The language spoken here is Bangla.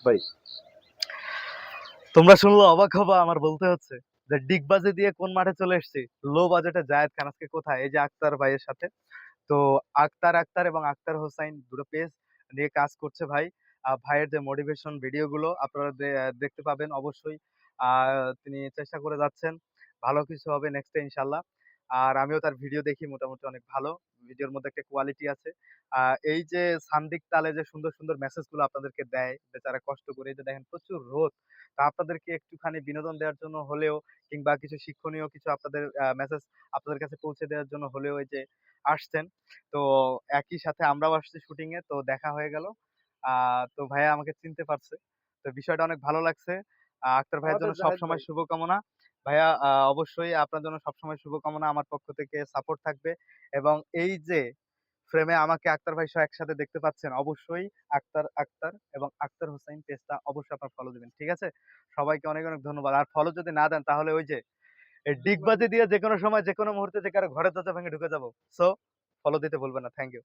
ভাই। তোমরা শুনলে অবাক হবা, আমার বলতে হচ্ছে যে ডিগবাজি দিয়ে কোন মাঠে চলে এসেছি। লো বাজেটে জায়েদ খান আজকে কোথায়? এই যে আক্তার ভাইয়ের সাথে। তো আক্তার এবং আক্তার হোসাইন দুটো পেজ নিয়ে কাজ করছে ভাই। ভাইয়ের যে মোটিভেশন ভিডিও গুলো আপনারা দেখতে পাবেন অবশ্যই। তিনি চেষ্টা করে যাচ্ছেন, ভালো কিছু হবে নেক্সটে ইনশাল্লাহ। আর আমিও তার ভিডিও দেখি, মোটামুটি অনেক ভালো। ভিডিওর মধ্যে একটা কোয়ালিটি আছে। এই যে সান্দিক তালে যে সুন্দর সুন্দর মেসেজ গুলো আপনাদেরকে দেয়, বেচারা কষ্ট করে, এই যে দেখেন প্রচুর রোদ, তা আপনাদেরকে একটুখানি বিনোদন দেওয়ার জন্য হলেও, কিংবা কিছু শিক্ষণীয় কিছু আপনাদের মেসেজ আপনাদের কাছে পৌঁছে দেওয়ার জন্য হলেও এই যে আসছেন। তো একই সাথে আমরাও আসছি শুটিং এ, তো দেখা হয়ে গেল। তো ভাইয়া আমাকে চিনতে পারছে, তো বিষয়টা অনেক ভালো লাগছে। আক্তার ভাইয়ের আমাদের জন্য জাহেদ সবসময় ভাই। শুভকামনা। ভাইয়া অবশ্যই আপনার জন্য সবসময় শুভকামনা, আমার পক্ষ থেকে সাপোর্ট থাকবে। এবং এই যে ফ্রেমে আমাকে আক্তার ভাই সহ একসাথে দেখতে পাচ্ছেন, অবশ্যই আক্তার এবং আক্তার হোসেন পেজটা অবশ্যই আপনার ফলো দিবেন, ঠিক আছে? সবাইকে অনেক অনেক ধন্যবাদ। আর ফলো যদি না দেন তাহলে ওই যে এই ডিগবাজি দিয়ে যেকোনো সময় যেকোনো মুহূর্তে যে কারো ঘরে দরজা ভেঙে ঢুকে যাবো। সো ফলো দিতে ভুলবেন না। Thank you.